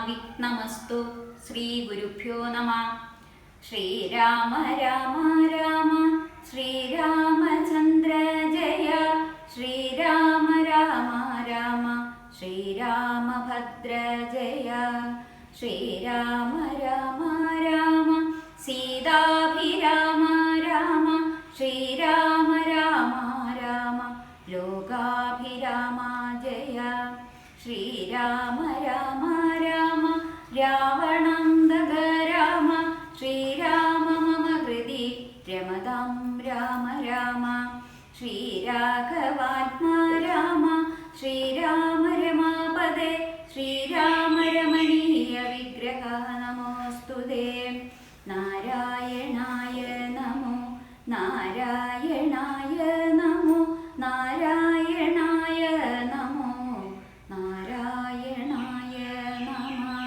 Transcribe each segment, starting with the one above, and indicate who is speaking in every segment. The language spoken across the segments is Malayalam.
Speaker 1: വിഘ്നമസ്തു. ശ്രീ ഗുരുഭ്യോ നമഃ. ശ്രീരാമ രാമ രാമ ശ്രീരാമചന്ദ്ര ജയ. ശ്രീരാമ രാമ രാമ ശ്രീരാമഭദ്ര ജയ. ശ്രീരാമ രാമ രാമ സീതാഭിരാമ രാമ. ശ്രീരാമ രാമ രാമ ലോകാഭിരാമ ജയ. ശ്രീരാമ രാമ രാമ രാവണാന്തക രാമ. ശ്രീരാമ മമ ഹൃദി രമതാം രാമ രാമ. ശ്രീരാഘവാത്മാ രാമ. ശ്രീരാമ രമാപദേ. ശ്രീരാമ രമണീയ വിഗ്രഹ നമോസ്തുതേ. നാരായണായ നമോ നാരായണായ നമോ നാരായണായ നമോ നാരായണായ നമഃ.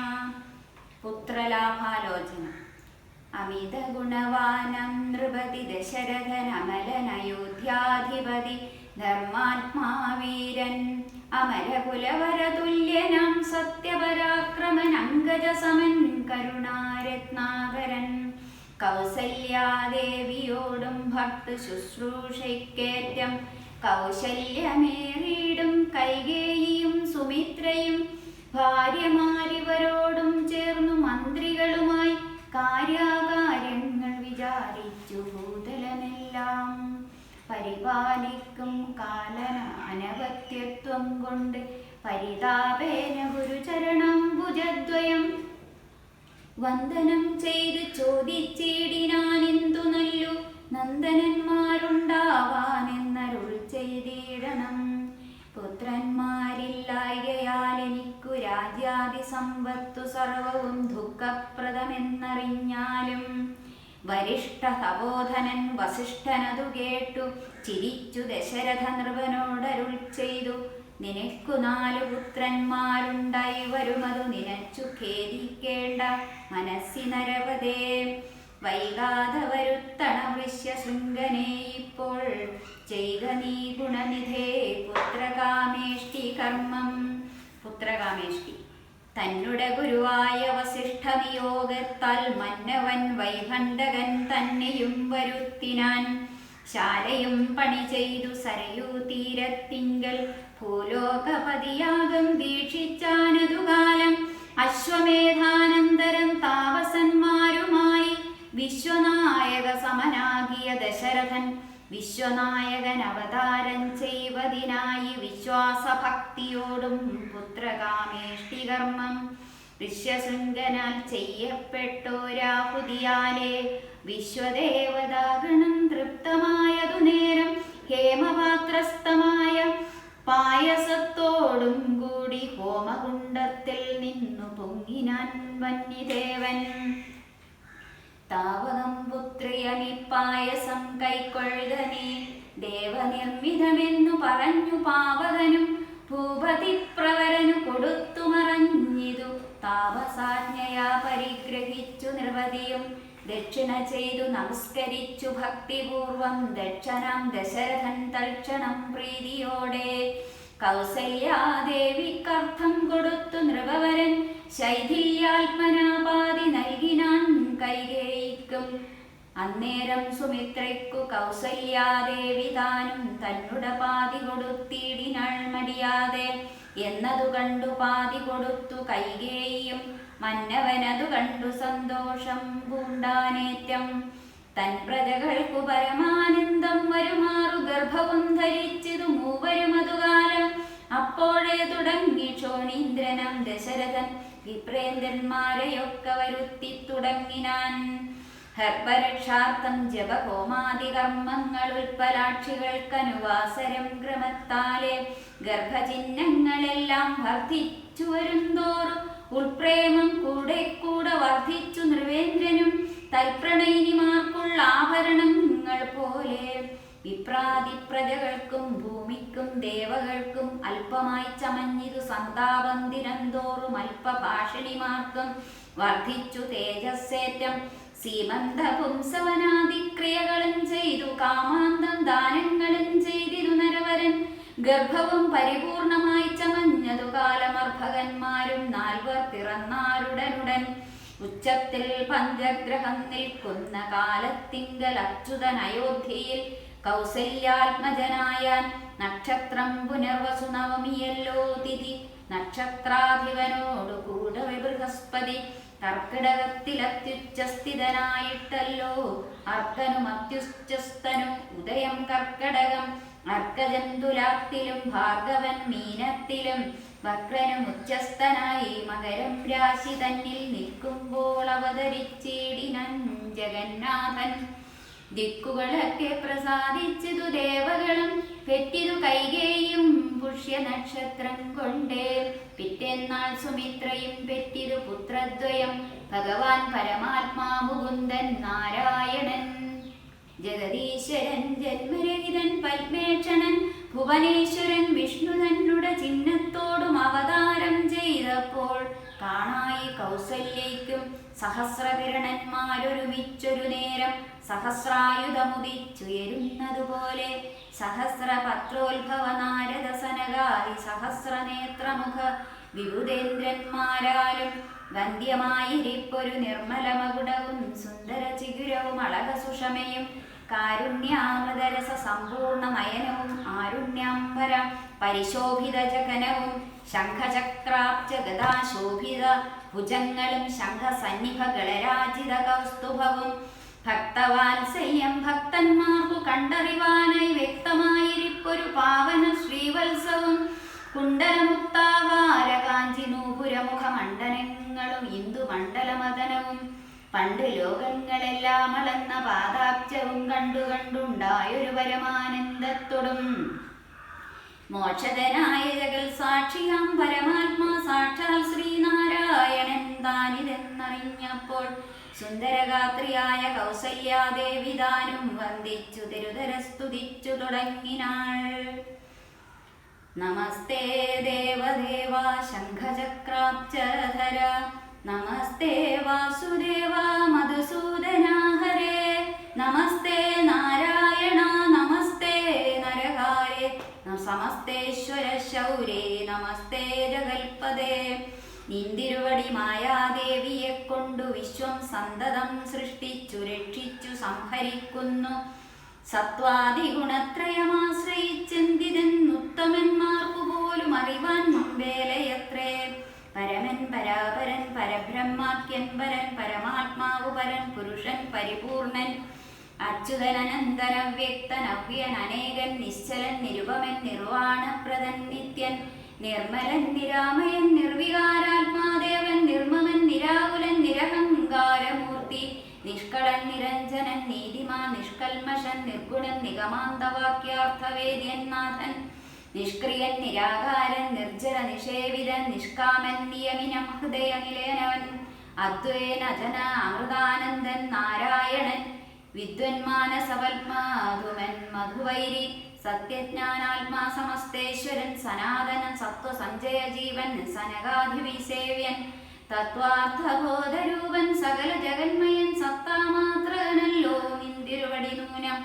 Speaker 1: പുത്രലാഭാലോചന. അമിത ഗുണവാനം നൃപതി ദശരഥനമലനയോധ്യാധിപതി ധർമാത്മാവീരൻ അമരകുലവരതുല്യനാം സത്യപരാക്രമൻ അങ്കജസമൻ കരുണാരത്നാകരൻ. കൗസല്യാദേവിയോടും ഭക്ത ശുശ്രൂഷയ്ക്കേറ്റം കൗശല്യമേറിയിടും കൈകേയിയും സുമിത്രയും ഭാര്യമാരിവരോടും ചേർന്നു മന്ത്രികളുമായി കാര്യാകാര്യങ്ങൾ വിചാരിച്ചു ഭൂതലമെല്ലാം പരിപാലിക്കും കാലന അനവത്യത്വം കൊണ്ട് പരിതാപേന ഗുരുചരണംബുജദ്വയം വന്ദനം ചെയ്ത് ചോദിച്ചിടിനാനെന്തു നല്ലു നന്ദനന്മാരുണ്ടാവാനെന്നരുൾ ചെയ്തിടണം. പുത്രന്മാരില്ലായകയാൽ എനിക്കു രാജ്യാദി സമ്പത്തു സർവവും ദുഃഖപ്രദമെന്നറിഞ്ഞാലും വരിഷ്ഠ തപോധനൻ വസിഷ്ഠനതു കേട്ടു ചിരിച്ചു ദശരഥ നൃപനോടരുൾ ചെയ്തു. നിനക്കു 4 പുത്രന്മാരുണ്ടായി വരുമതു നിനച്ചു ഖേദിക്കേണ്ട മനസ്സിനരവതേ. വൈകാതെ വരുത്തണ വൃശ്യശൃംഗനെ ഇപ്പോൾ ചെയ്ത നീ ഗുണനിധേ പുത്രകാമേഷ്ടി കർമ്മം. പുത്രകാമേഷ്ടി. തന്നുടെ ഗുരുവായ വസിഷ്ഠ നിയോഗത്താൽ മന്നവൻ വൈകണ്ഠകൻ തന്നെയും വരുത്തിനാൻ. ശാലയും പണി ചെയ്തു സരയൂ തീരത്തിങ്കൽ ഭൂലോകപതിയാകം ദീക്ഷിച്ചാനതുകാലം. അശ്വമേധാനന്തരം താപസന്മാരുമായി വിശ്വനായക സമനാകിയ ദശരഥൻ വിശ്വനായകൻ അവതാരം ചെയ്വതിനായി വിശ്വാസഭക്തിയോടും പുത്രകാമേഷ്ടി കർമ്മം ഋഷ്യശൃംഗനാൽ ചെയ്യപ്പെട്ടോരാഹുതിയാലേ വിശ്വദേവതാഗണം തൃപ്തമായതു നേരം ഹേമപാത്രസ്ഥമായ പായസത്തോടും കൂടി ഹോമകുണ്ടത്തിൽ നിന്നു പൊങ്ങിനാൻ വന്യദേവൻ. താവകം പുത്രിയമീപ്പായസം കൈക്കൊള്ളുകനീ ദേവനിർമ്മിതമെന്നു പറഞ്ഞു പാവകനും ഭൂപതിപ്രവരനു കൊടുത്തു മറഞ്ഞിതു. താപസാജ്ഞയാ പരിഗ്രഹിച്ചു നിർവതിയും ദക്ഷിണ ചെയ്തു നമസ്കരിച്ചു ഭക്തിപൂർവം. ദക്ഷണം ദശരഥൻ തൽക്ഷണം പ്രീതിയോടെ കൗസല്യാദേവിക്കർത്ഥം കൊടുത്തു നൃപവരൻ. ശൈഥില്യാത്മനാപാതി നൽകിനാൻ കൈകേയിക്കും. അന്നേരം സുമിത്രയ്ക്കു കൗസല്യാദേവി താനും തന്നുടെ പാതി കൊടുത്തിടിനാൾ മടിയാതെ. എന്നതു കണ്ടു പാതി കൊടുത്തു കൈകേയിയും. മന്നവനതു കണ്ടു സന്തോഷം പൂണ്ടാനേറ്റം. തൻ പ്രജകൾക്കു പരമാനന്ദം വരുമാറു ഗർഭവും ധരിച്ചിതു മൂവരുമതുകാലം. അപ്പോഴേ തുടങ്ങി ക്ഷോണീന്ദ്രനം ദശരഥൻ വിപ്രേന്ദ്രന്മാരെയൊക്കെ വരുത്തി തുടങ്ങിനാൻ. ഹർഭരക്ഷാർത്ഥം ജപഹോമാദി കർമ്മങ്ങൾ ഉൽപ്പലാക്ഷികൾക്കനുവാസരം ക്രമത്താലെ ഗർഭചിഹ്നങ്ങളെല്ലാം വർദ്ധിച്ചു വരുന്തോറും ഉൾപ്രേമം കൂടെ കൂടെ വർദ്ധിച്ചു നൃവേന്ദ്രനും. തൽപ്രണയിനിമാർക്കുള്ള ആഭരണങ്ങൾ പോലെ വിപ്രാതി പ്രജകൾക്കും ഭൂമിക്കും ദേവകൾക്കും അല്പമായി ചമഞ്ഞിതു സന്താപം ദിനംതോറും അല്പഭാഷിണിമാർക്കും വർദ്ധിച്ചു തേജസ്സേറ്റം. സീമന്ത പുംസവനാദിക്രിയകളും ചെയ്തു കാമാന്തം ദാനങ്ങളും ചെയ്തിരു നരവരൻ. ഗർഭവും പരിപൂർണമായി ചമഞ്ഞതു കാലമർഭകന്മാരും 4 പിറന്നാരുടനുടൻ. ഉച്ചത്തിൽ പഞ്ചഗ്രഹം നിൽക്കുന്ന കാലത്തിങ്കൽ അച്യുതൻ അയോധ്യയിൽ കൗസല്യാത്മജനായാൻ. നക്ഷത്രം പുനർവസു നവമിയല്ലോ തിഥി. നക്ഷത്രാധിപനോടു കൂടവെ ബൃഹസ്പതി. കർക്കിടകത്തിലത്യുച്ചസ്ഥിതനായിട്ടല്ലോ അർക്കനും അത്യുച്ചസ്ഥനും. ഉദയം കർക്കടകം. അർക്കജൻ തുലാത്തിലും ഭാർഗവൻ മീനത്തിലും. വക്രനും ഉച്ചസ്ഥനായി മകരം രാശി തന്നിൽ നിൽക്കുമ്പോൾ അവതരിച്ചിടിനൻ ജഗന്നാഥൻ. ദിക്കുകളൊക്കെ പ്രസാദിച്ചതു ദേവകളും പെറ്റിതു കൈകേയും പുഷ്യനക്ഷത്രം കൊണ്ടേ. പിറ്റേന്നാൾ സുമിത്രയും പെറ്റിതു പുത്രദ്വയം. ഭഗവാൻ പരമാത്മാ മുകുന്ദൻ നാരായണൻ. ജഗദീശ്വരൻ ജന്മരഹിതൻ പത്മേക്ഷണൻ ഭുവനേശ്വരൻ വിഷ്ണു തന്നുടെ ചിഹ്നത്തോടും അവതാരം ചെയ്തപ്പോൾ കാണായി കൗസല്യയ്ക്കും സഹസ്രകിരണന്മാരൊരുമിച്ചൊരു നേരം സഹസ്രായുധമുദിച്ചുയരുന്നതുപോലെ. സഹസ്രപത്രോത്ഭവ നാരദ സനകാദി സഹസ്രനേത്രമുഖ വിഭുതേന്ദ്രന്മാരാലും വന്ധ്യമായിരിപ്പൊരു നിർമ്മലമകുടവും സുന്ദര ചിഗുരവും അളകസുഷമയും കാരുണ്യാമൃതരസ സമ്പൂർണമയനവും ആരുണ്യാംബര പരിശോഭിത ജഗനവും ശംഖചക്രാബ്ജ ഗദാശോഭിത ഭുജങ്ങളും ശംഖസന്നിഭ ഗളരാജിത കൗസ്തുഭവും. ഭക്തവാത്സല്യം ഭക്തന്മാർക്കു കണ്ടറിവാനായി വ്യക്തമായിരിപ്പൊരു പാവന ശ്രീവത്സവും. കുണ്ടലമുക്താകാര കാഞ്ചി നൂപുരമുഖമണ്ഡലങ്ങളും ഇന്ദുമണ്ഡലമദനവും. പണ്ട് ലോകങ്ങളെല്ലാം അളന്ന പാദാബ്ജവും കണ്ടുണ്ടായൊരു പരമാനന്ദത്തോടും. മോക്ഷതനായ ജഗൽ സാക്ഷിയാം പരമാത്മാ സാക്ഷാൽ ശ്രീനാരായണൻ താനിതെന്നറിഞ്ഞപ്പോൾ സുന്ദരഗാത്രിയായ കൗസല്യാദേവി താനും വന്ദിച്ചു തിരുതര സ്തുതിച്ചു തുടങ്ങിനാൾ. നമസ്തേ ദേവദേവ ശംഖചക്രാബ്ജധര. നമസ്തേ വാസുദേവ മധുസൂദന ഹരേ. നമസ്തേ നാരായണ നമസ്തേ നരകാരേ. സമസ്തേശ്വര ശൗരേ നമസ്തേ ജഗൽപദേ. നിന്തിരുവടി മായാദേവിയെ കൊണ്ടു വിശ്വം സന്തതം സൃഷ്ടിച്ചു രക്ഷിച്ചു സംഹരിക്കുന്നു. സത്വാദിഗുണത്രയമാശ്രയിച്ചെന്തിതെന്നുത്തമന്മാർക്കു പോലും അറിവാൻ മുമ്പേലയത്രേ. പരമൻ പരാപരൻ പരബ്രഹ്മാഖ്യൻ പരൻ പരമാത്മാവു പരൻ പുരുഷൻ പരിപൂർണൻ. അച്യുതനനന്തര വ്യക്തൻ അവ്യൻ അനേകൻ നിശ്ചലൻ നിരുപമൻ നിർവാണപ്രദൻ നിത്യൻ നിർമ്മലൻ നിരാമയൻ നിർവികാരാത്മാദേവൻ നിർമ്മമൻ നിരാകുലൻ നിരഹങ്കാരമൂർത്തി നിഷ്കളൻ നിരഞ്ജനൻ നീതിമാൻ നിഷ്കൽമഷൻ നിർഗുണൻ നിഗമാന്തവാക്യാർത്ഥവേദ്യൻ നാഥൻ നിഷ്ക്രിയൻ നിരാകാരൻ നിർജ്ജല നിഷേവിതൻ നിഷ്കാമൻ നിയമിനം ഹൃദയനിലയനവൻ അദ്വൈനജന അമൃതാനന്ദൻ നാരായണൻ വിദ്വന്മാനസവൽമാധുമൻ മധുവൈരി സത്യജ്ഞാനാത്മാ സമസ്തേശ്വരൻ സനാതനൻ സത്വസഞ്ജയ ജീവൻ സനകാധിവിസേവ്യൻ തത്വാർത്ഥബോധരൂപൻ സകല ജഗന്മയൻ സത്താമാത്രനല്ലോ നിന്തിരുവടി നൂനം.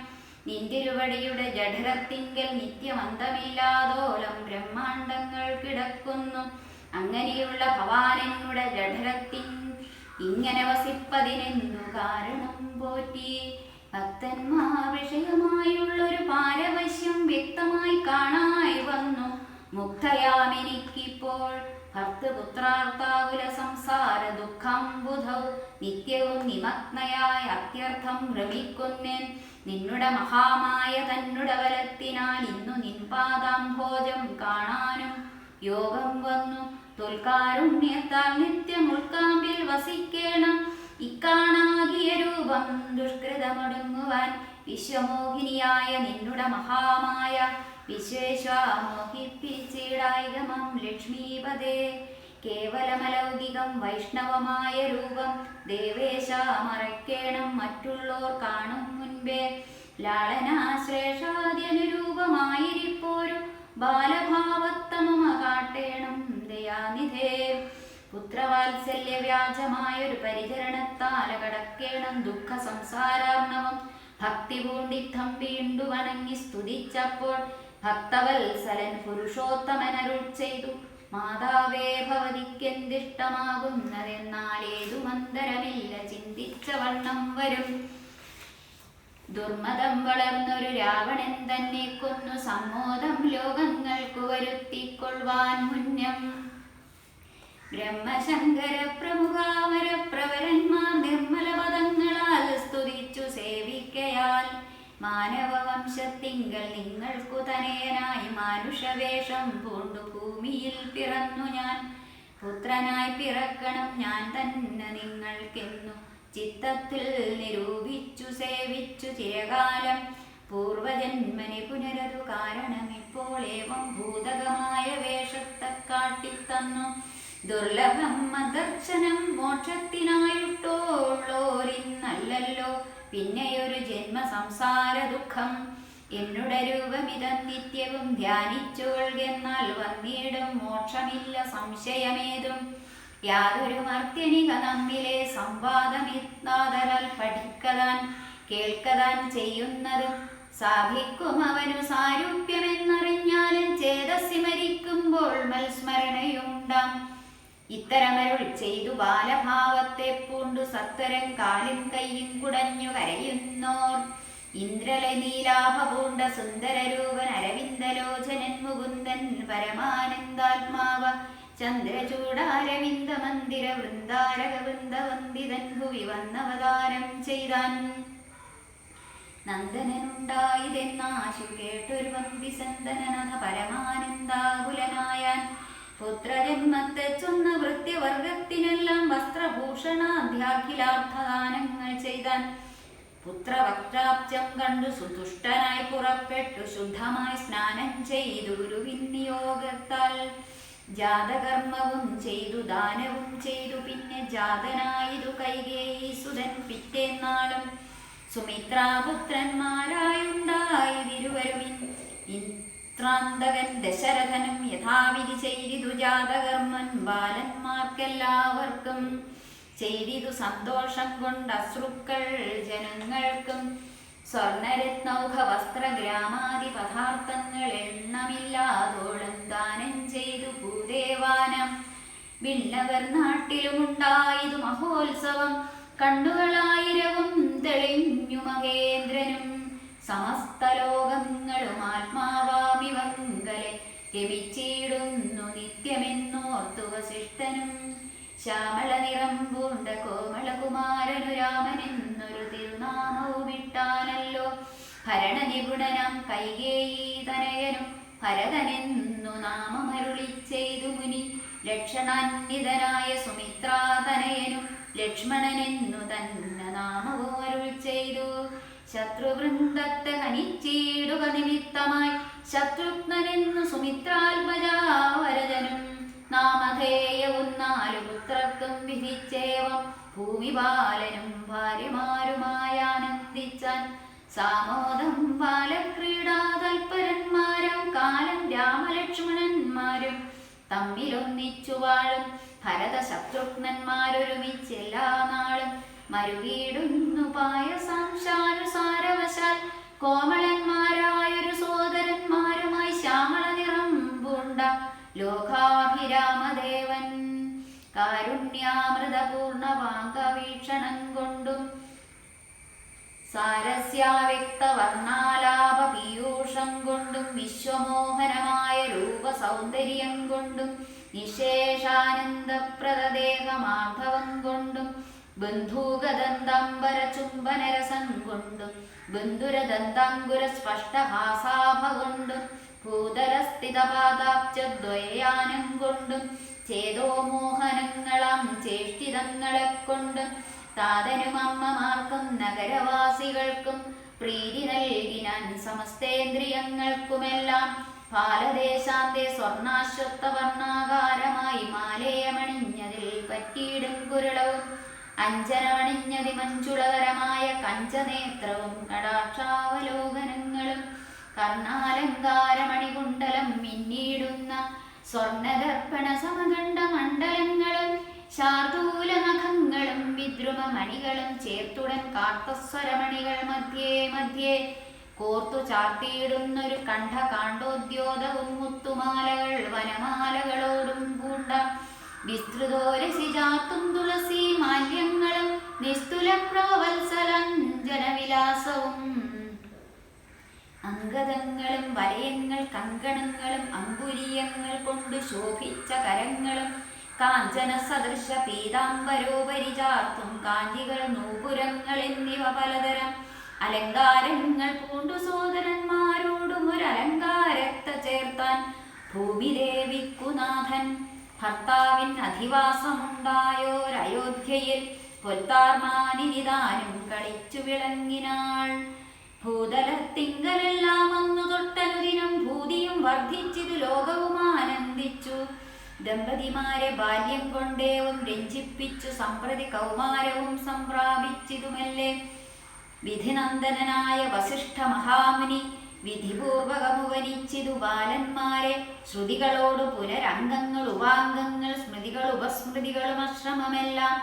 Speaker 1: നിന്തിരുവടിയുടെ ജഠരത്തിങ്കൽ നിത്യമന്തമില്ലാതോലം ബ്രഹ്മാണ്ടങ്ങൾ കിടക്കുന്നു. അങ്ങനെയുള്ള ഭവാനെന്നുടെ ജഠരത്തിൻ ഇങ്ങനെ വസിപ്പതിനെന്നു കാരണം പോറ്റി. ഭക്തന്മാർ വിഷയമായുള്ളൊരു പാരവശ്യം വ്യക്തമായി കാണായി വന്നു. മുക്തയാമെനിക്കിപ്പോൾ ഭക്തപുത്രാർത്താകുല സംസാര ദുഃഖം ബുധൗ നിത്യവും നിമഗ്നയായ അത്യർത്ഥം ഭ്രമിക്കുന്നേൻ. നിന്നുടെ മഹാമായ തന്നുടെ ബലത്തിനാൽ ഇന്നു നിൻപാദാംഭോജം കാണാനും യോഗം വന്നു. തുൽക്കാരുണ്യത്താൽ നിത്യം ഉൾക്കാമ്പിൽ വസിക്കേണം. ഇക്കാണാകിയ രൂപം ദുഷ്കൃതമൊടുങ്ങുവാൻ വിശ്വമോഹിനിയായ നിന്നുടെ മഹാമായ വിശ്വേശ്വമോഹിപ്പിച്ചിടായികമം ലക്ഷ്മീപദേ. കേവലമലൗകികം വൈഷ്ണവമായ രൂപം ദേവേശ മറയ്ക്കേണം മറ്റുള്ളോർ കാണും മുൻപേ. ലാളനാശ്ലേഷാദ്യനുരൂപമായിരിപ്പോരു ബാലഭാവത്തമമ കാട്ടേണം ദയാനിധേ. പുത്രവാത്സല്യ വ്യാജമായൊരു പരിചരണത്താല കടക്കേണം ദുഃഖ സംസാരാർണവം. ഭക്തി പൂണ്ടിത്തം വീണ്ടു വണങ്ങി സ്തുതിച്ചപ്പോൾ ഭക്തവത്സലൻ പുരുഷോത്തമനരുൾ ചെയ്തു. മാതാവേ ഭവതിക്കെന്തിഷ്ടമാകുന്നതെന്നാൽ ഏതു മന്ദരമില്ല ചിന്തിച്ച വണ്ണം വരും. ദുർമതം വളർന്നൊരു രാവണൻ തന്നെ കൊന്നു സമ്മോദം ലോകങ്ങൾക്കു വരുത്തിക്കൊള്ളുവാൻ മുന്നം. ബ്രഹ്മശങ്കര പ്രമുഖാമര പ്രവരന്മാർ നിർമ്മല പദങ്ങളാൽ സ്തുതിച്ചു സേവിക്കയാൽ മാനവവംശത്തിങ്കൽ നിങ്ങൾക്കു തനയനായി മാനുഷവേഷം പൂണ്ടു ഭൂമിയിൽ പിറന്നു ഞാൻ. പുത്രനായി പിറക്കണം ഞാൻ തന്നെ നിങ്ങൾക്കെന്നു ചിത്തത്തിൽ നിരൂപിച്ചു സേവിച്ചു ചിരകാലം. പൂർവജന്മനി പുനരതു കാരണമിപ്പോൾ ഏവം ഭൂതകമായ വേഷത്തെ കാട്ടിത്തന്നു. ദുർലഭം മദർശനം മോക്ഷത്തിനായിട്ടുള്ളോരിന്നല്ലല്ലോ പിന്നെയൊരു ജന്മ സംസാര ദുഃഖം. എന്നുടെ രൂപമിതം നിത്യവും ധ്യാനിച്ചുകൊള്ളുകെന്നാൽ വന്നിടും മോക്ഷമില്ല സംശയമേതും. യാതൊരു മർത്യനിക നമ്മിലെ സംവാദമിത്താതരാൽ പഠിക്കതാൻ കേൾക്കതാൻ ചെയ്യുന്നതും സാധിക്കും അവനു സാരൂപ്യമെന്നറിഞ്ഞാലും ചേതസ്സി മരിക്കുമ്പോൾ മൽസ്മരണയുണ്ടാം. ഇത്തരമരുൾ ചെയ്തു ബാലഭാവത്തെ പൂണ്ടു സത്വരം കാലും കയ്യും കുടഞ്ഞു കരയുന്നോർ. ഇന്ദ്രലനീലാഭ പൂണ്ട സുന്ദരരൂപൻ അരവിന്ദലോചനൻ മുകുന്ദൻ പരമാനന്ദാത്മാവ ചന്ദ്രചൂടാരവിന്ദ മന്ദിര വൃന്ദാരക വൃന്ദവന്ദിതൻ ഭുവി വന്നവതാരം ചെയ്താൻ. നന്ദനുണ്ടായതെന്നാശു കേട്ടൊരു വന്ദിസന്ദനനഥ പരമാനന്ദാകുലനായാൻ. പുത്രജന്മത്തെ ചൊന്ന വൃത്യവർഗത്തിനെല്ലാം വസ്ത്രഭൂഷണാധ്യാഖിലാർത്ഥദാനങ്ങൾ ചെയ്താൻ. പുത്രവക്രാബ്ജം കണ്ടു സുതുഷ്ടനായി പുറപ്പെട്ടു ശുദ്ധമായി സ്നാനം ചെയ്തു ഗുരുവിനിയോഗത്താൽ. ജാതകർമ്മവും ചെയ്തു ദാനവും ചെയ്തു പിന്നെ ജാതനായിതു കൈകേയീസുതൻ പിറ്റേന്നാളും. സുമിത്രാപുത്രന്മാരായുണ്ടായതിരുവരും ഇത്രാന്തകൻ ദശരഥനും യഥാവിധി ചെയ്തിതു ജാതകർമ്മൻ ബാലന്മാർക്കെല്ലാവർക്കും. ചെയ്തിതു സന്തോഷം കൊണ്ട് അശ്രുക്കൾ ജനങ്ങൾക്കും. സ്വർണരത്നൗഘ വസ്ത്രഗ്രാമാദി പദാർത്ഥങ്ങൾ എണ്ണമില്ലാതോളം ദാനം ചെയ്തു ഭൂദേവാനം. വിണ്ണവർ നാട്ടിലുമുണ്ടായതു മഹോത്സവം കണ്ണുകളായിരവും തെളിഞ്ഞു മഹേന്ദ്രനും. സമസ്ത ലോകങ്ങളും ആത്മാവാമി വങ്കലെ രമിച്ചിടുന്നു നിത്യമെന്നോർത്തു വസിഷ്ഠനും. ശ്യാമള നിറം പൂണ്ട കോമളകുമാരനു രാമനെന്നൊരു തിരുനാമവുമിട്ടാനല്ലോ. ഭരണനിപുണനാം കൈകേയീതനയനും ഭരതനെന്നു നാമമരുളി ചെയ്തു മുനി. ലക്ഷണാന്വിതനായ സുമിത്രാതനയനും ലക്ഷ്മണനെന്നു തന്നെ നാമവും അരുൾ ചെയ്തു. ശത്രുവൃന്ദത്തെ ഹനിച്ചിടുക നിമിത്തമായി ശത്രുഘ്നനെന്നു സുമിത്രാത്മജാവരജനും. നാമധേയവും 4 പുത്രർക്കും വിധിച്ചേവം ഭൂമിപാലനും ഭാര്യമാരുമായാനന്ദിച്ചാൻ. സാമോദം ബാലക്രീഡാതൽപരന്മാരും കാലം രാമലക്ഷ്മണന്മാരും തമ്മിലൊന്നിച്ചു വാഴും. ഭരത ശത്രുഘ്നന്മാരൊരുമിച്ചെല്ലാ നാളും മരുവീടുന്നു പായസാംശാനുസാരവശാൽ. കോമളന്മാരായൊരു സോദരന്മാരുമായി ശ്യാമള നിറം പൂണ്ട ലോകാഭിരാമദേവൻ. കാരുണ്യാമൃതപൂർണവാങ്കവീക്ഷണം കൊണ്ടും സാരസ്യാവ്യക്തവർണാലാപ പീയൂഷം കൊണ്ടും വിശ്വമോഹനമായ രൂപസൗന്ദര്യം കൊണ്ടും നിശേഷാനന്ദപ്രദദേഹമാർദ്ധവം കൊണ്ടും ബന്ധൂകദന്താംബര ചുംബനരസം കൊണ്ടും ബന്ധുരദന്താങ്കുര സ്പഷ്ടഹാസാഭ കൊണ്ടും ഭൂതലസ്ഥിതപാദാബ്ജദ്വയാനം കൊണ്ടും ചേതോമോഹനങ്ങളാം ചേഷ്ടിതങ്ങളെ കൊണ്ടും താതനും അമ്മമാർക്കും നഗരവാസികൾക്കും പ്രീതി നൽകിനാൻ സമസ്തേന്ദ്രിയങ്ങൾക്കുമെല്ലാം. പാലദേശാന്തെ സ്വർണാശ്വത്ഥവർണാകാരമായി മാലേയമണിഞ്ഞതിൽ പറ്റിയിടും കുരുളവും അഞ്ജനമണിഞ്ഞതി മഞ്ചുളകരമായ കഞ്ചനേത്രവും കടാക്ഷാവലോകനങ്ങളും കർണാലങ്കാരമണികുണ്ടലം മിന്നിടുന്ന സ്വർണദർപ്പണ സമഖണ്ഡ മണ്ഡലങ്ങളും ശാർദൂല നഖങ്ങളും വിദ്രുമമണികളും ചേർത്തുടൻ കാർത്തസ്വരമണികൾ മധ്യേ മധ്യേ കോർത്തു ചാർത്തിയിടുന്നൊരു കണ്ഠ കാണ്ഡോദ്യോതവും മുത്തുമാലകൾ വനമാലകളോടും പൂണ്ട വിസ്തൃതോരസി ചാർത്തും തുളസി മാല്യങ്ങളും നിസ്തുല പ്രോവത്സലഞ്ജനവിലാസവും അങ്കദങ്ങളും വലയങ്ങൾ കങ്കണങ്ങളും അങ്കുലീയങ്ങൾ കൊണ്ട് ശോഭിച്ച കരങ്ങളും കാഞ്ചന സദൃശ പീതാംബരോപരി ചാർത്തും കാഞ്ചികൾ നൂപുരങ്ങൾ എന്നിവ പലതരം അലങ്കാരങ്ങൾ പൂണ്ടു സോദരന്മാരോടും ഒരലങ്കാരത്തെ ചേർത്താൻ ഭൂമിദേവിക്കുനാഥൻ ഭർത്താവിൻ അധിവാസമുണ്ടായോരയോധ്യയിൽ പൊൽത്താർമാനിനിതാനും കളിച്ചു വിളങ്ങിനാൾ. ഭൂതലത്തിങ്കലെല്ലാം അന്നു തൊട്ടനുദിനം ഭൂതിയും വർദ്ധിച്ചിതു ലോകവും ആനന്ദിച്ചു. ദമ്പതിമാരെ ബാല്യം കൊണ്ടേവും രഞ്ജിപ്പിച്ചു സമ്പ്രതി കൗമാരവും സംപ്രാപിച്ചിതുമല്ലേ. വിധിനന്ദനായ വസിഷ്ഠ മഹാമുനി വിധിപൂർവകമുപനിച്ചിതു ബാലന്മാരെ. ശ്രുതികളോട് പുനരംഗങ്ങൾ ഉപാംഗങ്ങൾ സ്മൃതികൾ ഉപസ്മൃതികളും അശ്രമമെല്ലാം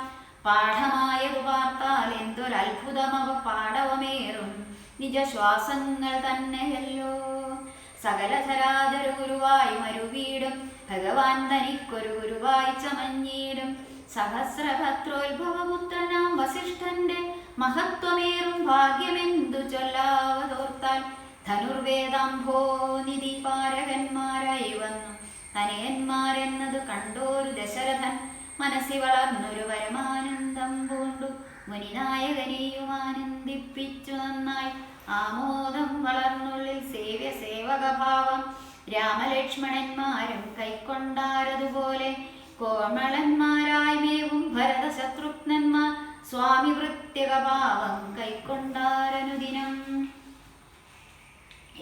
Speaker 1: പാഠമായതു പാർത്താൽ എന്തൊരത്ഭുതമവ പാടവമേറും നിജശ്വാസങ്ങൾ തന്നെയല്ലോ. സകല ചരാചര ഗുരുവായി മരുവീടും ഭഗവാൻ തനിക്കൊരു ഗുരുവായി ചമഞ്ഞീടും. സഹസ്രഭദ്രോത്ഭവപുത്രനാം വസിഷ്ഠന്റെ മഹത്വമേറും ഭാഗ്യമെന്തു ചൊല്ലാവതോർത്താൽ ധനുർവേദാംഭോനിധി പാരകന്മാരായി വന്നു തനയന്മാരെന്നത് കണ്ടോരു ദശരഥൻ മനസ്സിൽ വളർന്നൊരു പരമാനന്ദം പൂണ്ടു മുനിനായകനെയും ആനന്ദിപ്പിച്ചു നന്നായി. ആമോദം വളർന്നുള്ളിൽ സേവ്യ സേവകഭാവം രാമലക്ഷ്മണന്മാരും കൈക്കൊണ്ടാരതുപോലെ. കോമളന്മാരായി മേവും ഭരത ശത്രുഘ്നന്മാർ സ്വാമി വൃത്യകഭാവം കൈക്കൊണ്ടാരനുദിനം.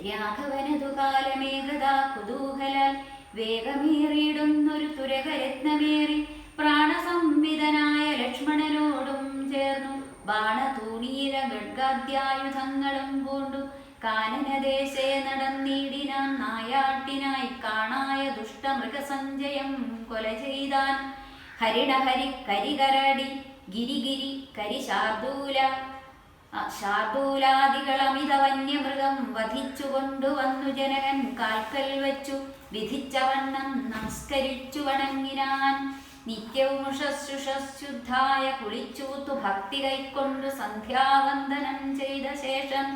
Speaker 1: രാഘവനതു കാലമേകഥാ കുതൂഹലാൽ വേഗമേറിയിടുന്നൊരു തുരകരത്നമേറി പ്രാണസംവിധനായ ലക്ഷ്മണനോടും ചേർന്നു ബാണതൂണീര ഗഡ്ഗാദ്യായുധങ്ങളും പൂണ്ടു കാനനദേശേ നടന്നിടിനാൻ. നായാട്ടിനായി കാണായ ദുഷ്ടമൃഗസഞ്ചയം കൊല ചെയ്താൻ. ഹരിണഹരി കരികരടി ഗിരിഗിരി കരി ശാർദൂലാദികളമിത വന്യമൃഗം വധിച്ചു കൊണ്ടുവന്നു ജനകൻ കാൽക്കൽ വച്ചു വിധിച്ചവണ്ണം നമസ്കരിച്ചു വണങ്ങിനാൻ. നിത്യവും ഉഷശുഷശുദ്ധായ കുളിച്ചൂത്തു ഭക്തി കൈക്കൊണ്ടു സന്ധ്യാവന്ദനം ചെയ്ത ശേഷം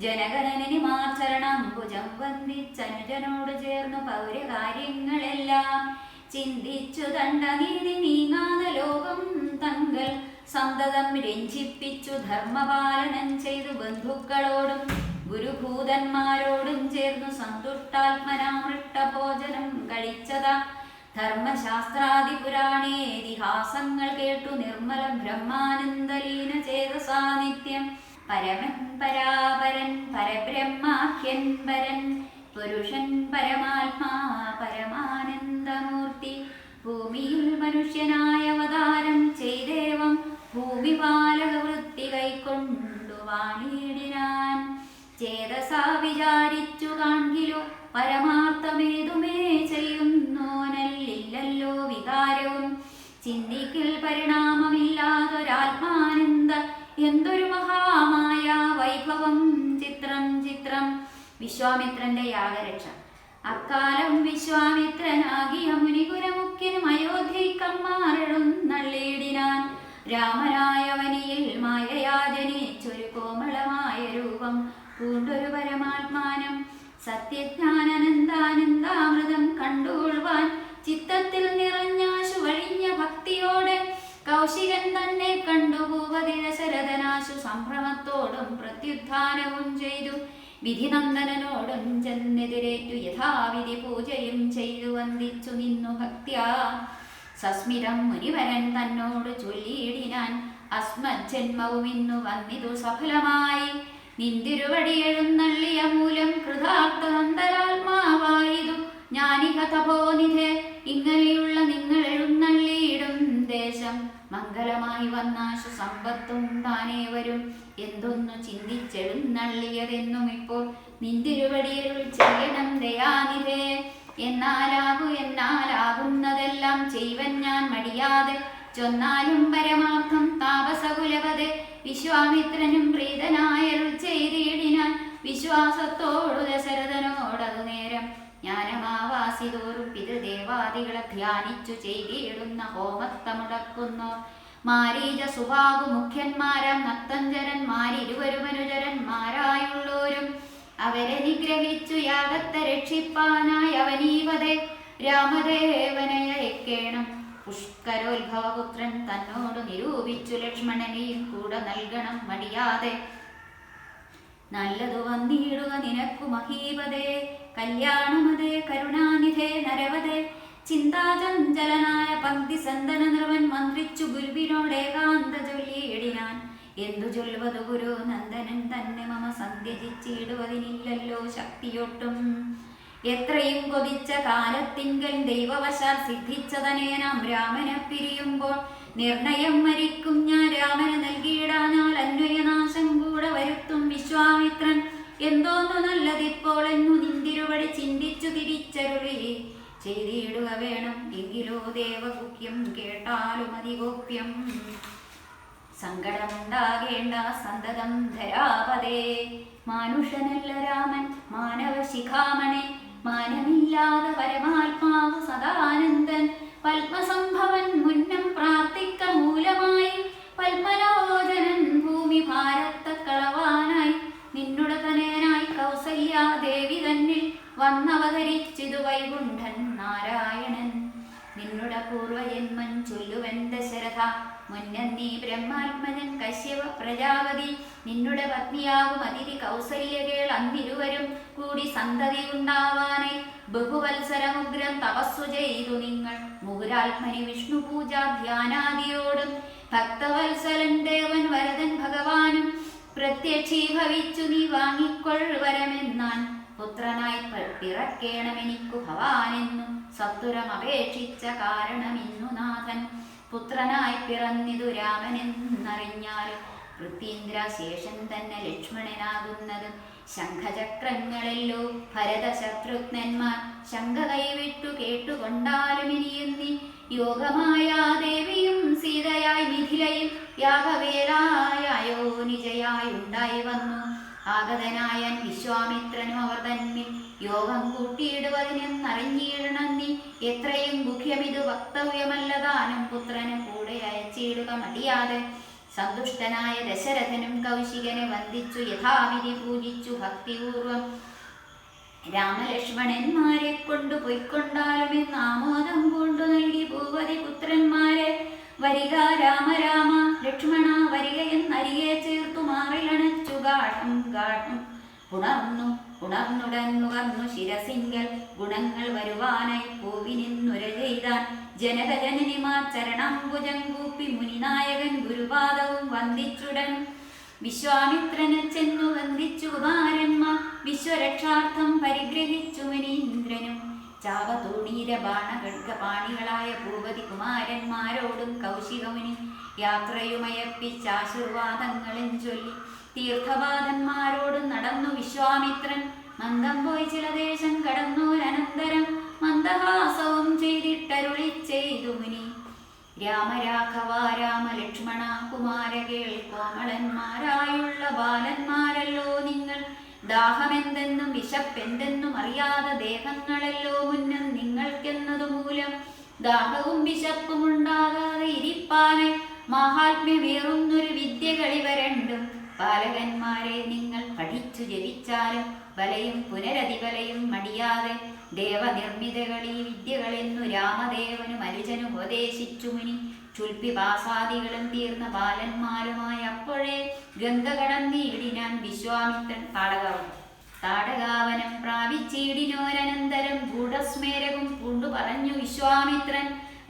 Speaker 1: ജനഗണനിമാർച്ചരണംബുജം വന്ദിച്ചനുജനോട് ചേർന്നു പൗരകാര്യങ്ങളെല്ലാം ചിന്തിച്ചു ദണ്ഡനീതി നീങ്ങാതെ ലോകം തങ്ങൾ സന്തതം രഞ്ജിപ്പിച്ചു ധർമ്മപാലനം ചെയ്തു ബന്ധുക്കളോടും ഗുരുഭൂതന്മാരോടും ചേർന്നു സന്തുഷ്ടാത്മനാമൃഷ്ടഭോജനം കഴിച്ചതാ. ധർമ്മശാസ്ത്രാദി പുരാണേതിഹാസങ്ങൾ കേട്ടു നിർമ്മല ബ്രഹ്മാനന്ദലീന ചേതസാ നിത്യം. പരമൻ പരാപരൻ പരബ്രഹ്മാഖ്യൻ പരൻ പുരുഷൻ പരമാത്മാ പരമാനന്ദമൂർത്തി ഭൂമിയിൽ മനുഷ്യനായ അവതാരം ചെയ്തേവം ഭൂമിപാലക വൃത്തി കൈക്കൊണ്ടു വാണിയിടിനാൻ. ചേതസാ വിചാരിച്ചു കാൺകിലോ പരമാർത്ഥമേതുമേ ചെയ്യുന്നോനല്ലില്ലല്ലോ വികാരവും. ചിന്തിക്കൽ പരിണാമമില്ലാതൊരാത്മാനന്ദ എന്തൊരു മഹാമായ വൈഭവം. ചിത്രം ചിത്രം. വിശ്വാമിത്രന്റെ യാഗരക്ഷ. അക്കാലം വിശ്വാമിത്രനാകിയ മുനികുലമുഖ്യനും അയോധ്യക്കന്മാരെഴുന്നള്ളിയിടിനാൻ. രാമനായവനിയിൽ മായയാജനിച്ചൊരു കോമളമായ രൂപം പൂണ്ടൊരു പരമാത്മാനം. സത്യജ്ഞാനനന്ദാനന്ദാമൃതം കണ്ടുകൊള്ളുവാൻ ചിത്തത്തിൽ നിറഞ്ഞാശു വഴിഞ്ഞ ഭക്തിയോടെ കൗശികൻ തന്നെ കണ്ടു ഭൂപതി ദശരഥനാശു സംഭ്രമത്തോടും പ്രത്യുത്ഥാനവും ചെയ്തു. വിധിനന്ദനോടും ചെന്നെതിരേറ്റു യഥാവിധി പൂജയും ചെയ്തു വന്ദിച്ചു നിന്നു ഭക്ത്യാ. സസ്മിതം മുനിവരൻ തന്നോട് ചൊല്ലിയിടിനാൻ. അസ്മജ്ജന്മവും ഇന്നു വന്നിതു സഫലമായി. നിന്തിരുവടി എഴുന്നള്ളിയ മൂലം കൃതാർത്ഥനന്തരാത്മാവായിതു ജ്ഞാനിക തപോനിധേ. ഇങ്ങനെയുള്ള നിങ്ങൾ എഴുന്നള്ളിയിടും ദേശം മംഗളമായി വന്നാശു സമ്പത്തും താനേവരും എന്തൊന്നു ചിന്തിച്ചെഴുന്നള്ളിയതെന്നും ഇപ്പോൾ നിന്തിരുവടിയരുൾ ചെയ്യണം ദയാനിധേ. എന്നാലാകുന്നതെല്ലാം ചെയ്വൻ ഞാൻ മടിയാതെ ചൊന്നാലും പരമാർത്ഥം താപസകുലപതേ. വിശ്വാമിത്രനും പ്രീതനായരുൾ ചെയ്തിടിനാൻ. വിശ്വാസത്തോടു ദശരഥനോടതു നേരം ജ്ഞാനമാവാസിതോറും പിതൃദേവാദികളെ ധ്യാനിച്ചു ചെയ്തിടുന്ന ഹോമത്തെ മുടക്കുന്നു. മാരീച സുബാഹു മുഖ്യന്മാരാം നക്തഞ്ചരന്മാരിരുവരുമനുചരന്മാരായുള്ളോരും അവരെ നിഗ്രഹിച്ചു യാഗത്തെ രക്ഷിപ്പാനായി അവനീവതെ രാമദേവനയക്കേണം. പുഷ്കരോത്ഭവപുത്രൻ തന്നോട് നിരൂപിച്ചു ലക്ഷ്മണനെയും കൂടെ നൽകണം മടിയാതെ. നല്ലതു വന്നിടുക നിനക്കു മഹീപതേ, കല്യാണമതേ കരുണാനിധേ നരവതേ. ചിന്താചഞ്ചലനായ പങ്ക്തി സന്തന നിർവൻ മന്ത്രിച്ചു ഗുരുവിനോടേകാന്ത ചൊല്ലിയിടിനാൻ. എന്തു ചൊല്ലുവതു ഗുരു നന്ദനൻ തന്നെ മമ സന്ധ്യജിച്ചിടുവതിനില്ലല്ലോ ശക്തിയൊട്ടും. എത്രയും കൊതിച്ച കാലത്തിങ്കൽ ദൈവവശാൽ സിദ്ധിച്ചതനേനാം രാമനെ പിരിയുമ്പോൾ നിർണയം മരിക്കും ഞാൻ രാമന് നൽകിയിടാനാൽ അന്വയനാശം കൂടെ വരുത്തും വിശ്വാമിത്രൻ. എന്തോന്നു നല്ലതിപ്പോൾ എന്നു നിന്തിരുവടി ചിന്തിച്ചു തിരിച്ചരുളി ചെയ്തിടുക വേണം. എങ്കിലോ ദേവഗുഹ്യം കേട്ടാലും അതിഗോപ്യം. സങ്കടമുണ്ടാകേണ്ട സന്തതം ധരാപതേ. മാനുഷനല്ല രാമൻ മാനവശിഖാമണേ, മാനമില്ലാതെ പരമാത്മാവ് സദാനന്ദൻ. പത്മസംഭവൻ മുന്നം പ്രാർത്ഥിക്ക മൂലമായി പത്മലോചനൻ ഭൂമി ഭാരത്തെ കളവാനായി നിന്നുടെ തനയനായി കൗസല്യാദേവി തന്നിൽ വന്നവതരിച്ചിതു വൈകുണ്ഠൻ നാരായണൻ. നിന്നുടെ പൂർവജന്മൻ ചൊല്ലുവൻ ദശരഥ മുന്നീ ബ്രഹ്മാത്മജൻ കശ്യപ പ്രജാപതി. നിന്നുടെ പത്നിയാകും അതിഥി കൗസല്യകേൾ അന്നിരുവരും കൂടി സന്തതി ഉണ്ടാവാനായി ബഹുവത്സരമുഗ്രം തപസ്സു ചെയ്തു നിങ്ങൾ. മുകുരാത്മനി വിഷ്ണു പൂജ ധ്യാനാദിയോടും ഭക്തവത്സലൻ ദേവൻ വരദൻ ഭഗവാനും പ്രത്യക്ഷീഭവിച്ചു നീ വാങ്ങിക്കൊള്ളുവരമെന്നാൻ. പുത്രനായി പിറക്കേണമെനിക്കു ഭവാനെന്നും സത്വരമപേക്ഷിച്ച കാരണമിന്നു നാഥൻ. പുത്രനായി പിറന്നിതു രാമനെന്നറിഞ്ഞാലും പൃഥ്വീന്ദ്രശേഷൻ തന്നെ ലക്ഷ്മണനാകുന്നതും ശംഖചക്രങ്ങളല്ലോ ഭരതശത്രുഘ്നന്മാർ ശങ്ക കൈവിട്ടു കേട്ടുകൊണ്ടാലും ഇനിയും നീ യോഗമായ ദേവിയും സീതയായി മിഥിലയിൽ യാഗവേലായോ നിജയായി ഉണ്ടായി വന്നു. ആഗതനായൻ വിശ്വാമിത്രനും അവർ തന്മിൽ യോഗം കൂട്ടിയിടുവതിനെന്നറിഞ്ഞിടണം നീ. എത്രയും ഗുഹ്യമിതു വക്തവ്യമല്ലതാനും പുത്രന് കൂടെ അയച്ചിടുക മടിയാതെ. സന്തുഷ്ടനായ ദശരഥനും കൗശികനെ വന്ദിച്ചു യഥാവിധി പൂജിച്ചു ഭക്തിപൂർവം. രാമലക്ഷ്മണന്മാരെ കൊണ്ടു പൊയ്ക്കൊണ്ടാലുമെന്ന് ആമോദം കൊണ്ടു നൽകി ഭൂപതി പുത്രന്മാരെ. വരിക രാമ രാമ ലക്ഷ്മണ വരിക എന്നരികെ ചേർത്തു മാറിലണച്ചു ഗാഠം ഗാഠം ഉണർന്നുടൻ നുകർന്നു ശിരസിങ്കൽ ഗുണങ്ങൾ വരുവാനായി പൂവിനിന്നുര ചെയ്താൻ. ജനക ജനനിമാർ ചരണാംബുജം കൂപ്പി മുനിനായകൻ ഗുരുപാദവും വന്ദിച്ചുടൻ. വിശ്വാമിത്രനെ ചെന്നു വന്ദിച്ചു കുമാരന്മാർ വിശ്വരക്ഷാർത്ഥം പരിഗ്രഹിച്ചു മുനീന്ദ്രനും. ചാവതൂണീര ബാണഖഡ്ഗപാണികളായ ഭൂപതി കുമാരന്മാരോടും കൗശികമുനി യാത്രയുമയപ്പിച്ചാശീർവാദങ്ങളും ചൊല്ലി തീർത്ഥപാദന്മാരോടും നടന്നു വിശ്വാമിത്രൻ. മന്ദം പോയി ചില ദേശം കടന്നോരനന്തരം മന്ദഹാസവും ചെയ്തിട്ടരുളി ചെയ്തു മുനി. രാമരാഘവ രാമ ലക്ഷ്മണ കുമാരകേൾ കോമളന്മാരായുള്ള ബാലന്മാരല്ലോ നിങ്ങൾ. ദാഹമെന്തെന്നും വിശപ്പെന്തെന്നും അറിയാതെ ദേഹങ്ങളല്ലോ മുന്നും നിങ്ങൾക്കെന്നതു മൂലം ദാഹവും വിശപ്പും ഉണ്ടാകാതെ ഇരിപ്പാനെ മഹാത്മ്യമേറുന്നൊരു വിദ്യകളിവ രണ്ടും. ബാലകന്മാരെ നിങ്ങൾ പഠിച്ചു ജപിച്ചാലും വലയും പുനരതിവലയും മടിയാതെ. ദേവനിർമ്മിതകളീ വിദ്യകളെന്നു രാമദേവനും അനുജനും ഉപദേശിച്ചു മുനി. ചുൽപ്പിപാസാദികളും തീർന്ന ബാലന്മാരുമായി അപ്പോഴേ ഗംഗ കടന്നിടിനാൻ വിശ്വാമിത്രൻ താടകാവനം പ്രാപിച്ചിടിനോരനന്തരം ഗൂഢസ്മേരവും പൂണ്ടു പറഞ്ഞു വിശ്വാമിത്രൻ.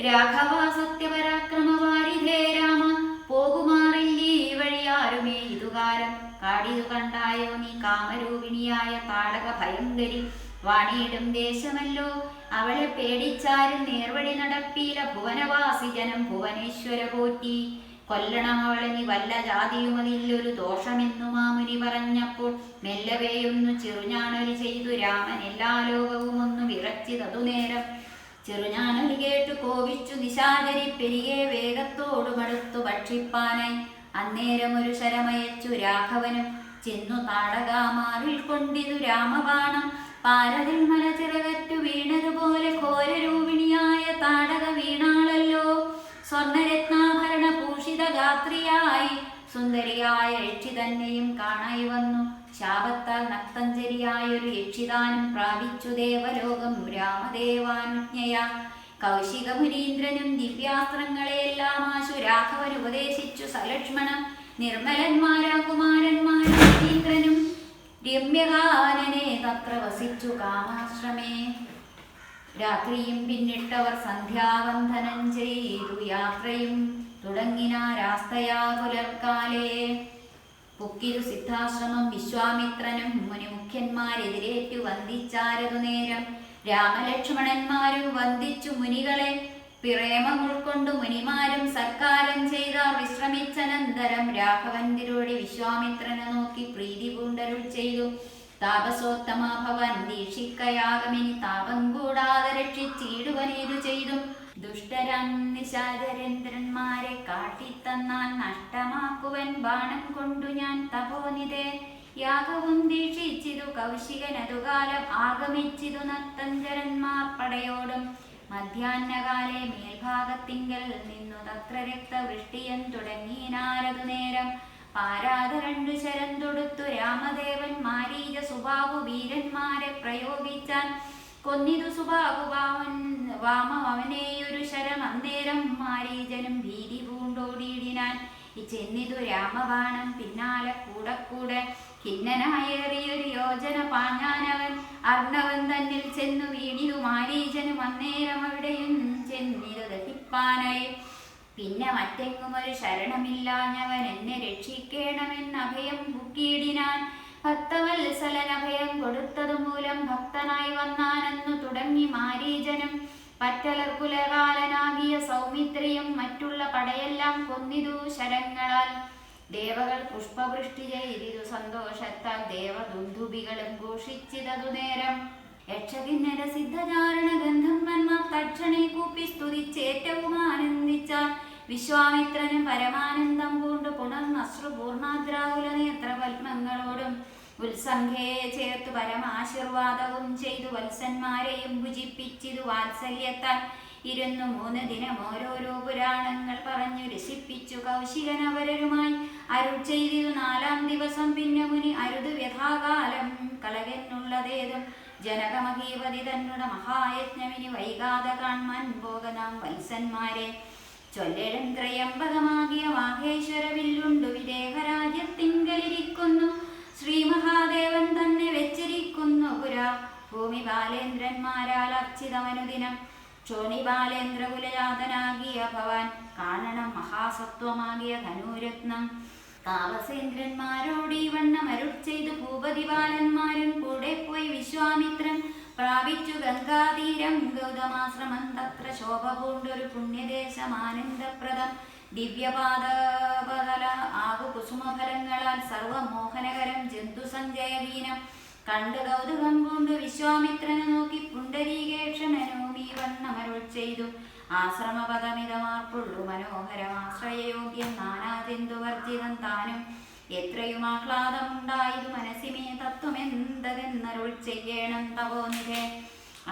Speaker 1: രാഘവ സത്യപരാക്രമവാരിധേ രാമ പോകുമാറില്ലീ വഴിയാരുമേ ഇതുകാലം. കാടിതു കണ്ടായോ നീ കാമരൂപിണിയായ താടക ഭയങ്കരി വാണിയിടും ദേശമല്ലോ. അവളെ പേടിച്ചാരും നേർവഴി നടപ്പീല ഭുവനവാസി ജനം ഭുവനേശ്വര പോറ്റി. കൊല്ലണം അവളെ നീ വല്ല ജാതിയുമതില്ലൊരു ദോഷമെന്നു മാമുനി പറഞ്ഞപ്പോൾ മെല്ലവേയൊന്നു ചെറുഞാണൊലി ചെയ്തു രാമൻ എല്ലാ ലോകവും ഒന്നു വിറച്ചിതതു നേരം. ചെറുഞാണൊലി കേട്ടു കോപിച്ചു നിശാചരി പെരികെ വേഗത്തോടു മടുത്തു ഭക്ഷിപ്പാനായി. അന്നേരം ഒരു ശരമയച്ചു രാഘവനും ചെന്നു താടകാമാറിൽ കൊണ്ടിതു രാമബാണം പാരതിൽ മല ചിറകറ്റു വീണതുപോലെ ഘോരരൂപിണിയായ താടക വീണാളല്ലോ. സ്വർണരത്നാഭരണ ഭൂഷിത ഗാത്രിയായി സുന്ദരിയായ യക്ഷി തന്നെയും കാണായി വന്നു. ശാപത്താൽ നക്തഞ്ചരിയായൊരു യക്ഷിതാനും പ്രാപിച്ചു ദേവലോകം രാമദേവാനുജ്ഞയാ. കൗശിക മുനീന്ദ്രനും ദിവ്യാസ്ത്രങ്ങളെയെല്ലാം ആശു രാഘവൻ ഉപദേശിച്ചു സലക്ഷ്മണം. നിർമ്മലന്മാരാ കുമാരന്മാരും മുനീന്ദ്രനും രമ്യകാനനെ തത്ര വസിച്ചു കാമാശ്രമേ. രാത്രിയും പിന്നിട്ടവർ സന്ധ്യാവന്ദനം ചെയ്തു യാത്രയും തുടങ്ങിനാരാസ്തയാ പുലർക്കാലേ. പൊക്കിരു സിദ്ധാശ്രമം വിശ്വാമിത്രനും മുനിമുഖ്യന്മാരെതിരേറ്റു വന്ദിച്ചാരതു നേരം. രാമലക്ഷ്മണന്മാരും വന്ദിച്ചു മുനികളെ പ്രേമം ഉൾക്കൊണ്ടു മുനിമാരും സൽക്കാരം ചെയ്താർ. വിശ്രമിച്ചനന്തരം രാഘവൻ തിരുവടി വിശ്വാമിത്രനെ നോക്കി പ്രീതി പൂണ്ടരുൾ ചെയ്തു. താപസോത്തമ ഭവൻ ദീക്ഷിക്കയാകമിനി താപം കൂടാതെ രക്ഷിച്ചിടുവനേതു ചെയ്തു. ദുഷ്ടരം നിശാചരേന്ദ്രന്മാരെ കാട്ടിത്തന്നാൽ നഷ്ടമാക്കുവൻ ബാണം കൊണ്ടു ഞാൻ തപോനിതേ. യാഗവും ദീക്ഷിച്ചിതു കൗശികനതുകാലം ആഗമിച്ചിതു നത്തഞ്ചരന്മാർ പടയോടും. മധ്യാഹ്നകാലെ മേൽഭാഗത്തിങ്കൽ നിന്നു തത്ര രക്തവൃഷ്ടിയൻ തുടങ്ങിനാരതു നേരം. പാരാത രണ്ടു ശരം തൊടുത്തു രാമദേവൻ മാരീച സുബാഹു വീരന്മാരെ പ്രയോഗിച്ചാൻ. കൊന്നിതു സുബാഹു വാമവനെയൊരു ശരം അന്നേരം മാരീചനും ഭീതി പൂണ്ടോടിയിടിനാൻ. ചെന്നിതു രാമബാണം പിന്നാലെ കൂടെ ഖിന്നനായേറിയൊരു യോജന പാഞ്ഞാനവൻ. അർണവൻ തന്നിൽ ചെന്നു വീണിതു മാരീചനും അന്നേരം അവിടെയും ചെന്നിതു ദഹിപ്പാനായി. പിന്നെ മറ്റെങ്ങും ഒരു ശരണമില്ലാഞ്ഞവൻ എന്നെ രക്ഷിക്കണമെന്ന് അഭയം ബുക്കിയിടിനാൻ. ഭക്തവത്സലൻ അഭയം കൊടുത്തതു മൂലം ഭക്തനായി വന്നാനെന്നു തുടങ്ങി മാരീചനും. പറ്റലർ കുലകാലനാകിയ സൗമിത്രിയും മറ്റുള്ള പടയെല്ലാം കൊന്നിതു ശരങ്ങളാൽ. ദേവകൾ പുഷ്പവൃഷ്ടി ചെയ്തിരു സന്തോഷത്താൽ ദേവദുന്ദുഭികളും ഘോഷിച്ചിതതു നേരം. യക്ഷകിന്നര സിദ്ധചാരണ ഗന്ധർവന്മാർ തക്ഷണേ കൂപ്പി സ്തുതിച്ചേറ്റവും ആനന്ദിച്ചാൽ. വിശ്വാമിത്രനും പരമാനന്ദം പൂണ്ടു പുണർന്നശ്രുപൂർണാദ്രാകുല നേത്രപത്മങ്ങളോടും ഉത്സംഖ്യയെ ചേർത്തു പരമാശീർവാദവും ചെയ്തു വത്സന്മാരെയും ഭുജിപ്പിച്ചിതു വാത്സല്യത്താൽ. 23 ദിനം ഓരോരോ പുരാണങ്ങൾ പറഞ്ഞു രസിപ്പിച്ചു കൗശികനവരരുമായി അരുൾ ചെയ്തിരു. 4-ാം ദിവസം പിന്നെ മുനി അരുത് വ്യഥാകാലം കളകെന്നുള്ളതേതും ജനകമഹീപതി തന്നുട മഹായജ്ഞമിനി വൈകാതെ കാൺമാൻ പോകനാം വത്സന്മാരെ. ചൊല്ലലും ത്രയംബകമാകിയ മാഹേശ്വര വില്ലുണ്ടു വിദേഹരാജ്യത്തിങ്കലിരിക്കുന്നു. ശ്രീ മഹാദേവൻ തന്നെ വെച്ചിരിക്കുന്നു പുരാ. ഭൂമി ബാലേന്ദ്രന്മാരാൽ അർച്ചിതമനുദിനം. ക്ഷോണി ബാലേന്ദ്രകുലജാതനാകിയ ഭവാൻ കാണണം മഹാസത്വമാകിയ ധനുരത്നം. താപസേന്ദ്രന്മാരോട് ഈ വണ്ണം അരുൾ ചെയ്തു ഭൂപതി ബാലന്മാരും കൂടെ പോയി. വിശ്വാമിത്രൻ പ്രാപിച്ചു ഗംഗാതീരം ഗൗതമാശ്രമം. തത്ര ശോഭ പൂണ്ടൊരു പുണ്യദേശമാനന്ദപ്രദം. ദിവ്യപാദപതല ആകു കുസുമഫലങ്ങളാൽ സർവമോഹനകരം ജന്തുസഞ്ജയവീനം. കണ്ടു കൗതുകം പൂണ്ടു വിശ്വാമിത്രനെ നോക്കി പുണ്ടരീകേക്ഷണനോമീ വണ്ണമരുൾ ചെയ്തു. ആശ്രമപദമിതമാർപ്പുള്ളു മനോഹരമാശ്രയയോഗ്യം നാനാജന്തുവർജിതം താനും. എത്രയും ആഹ്ലാദമുണ്ടായതു മനസ്സിമേ തത്വമെന്തതെന്നരുൾ ചെയ്യണം തപോനിധേ.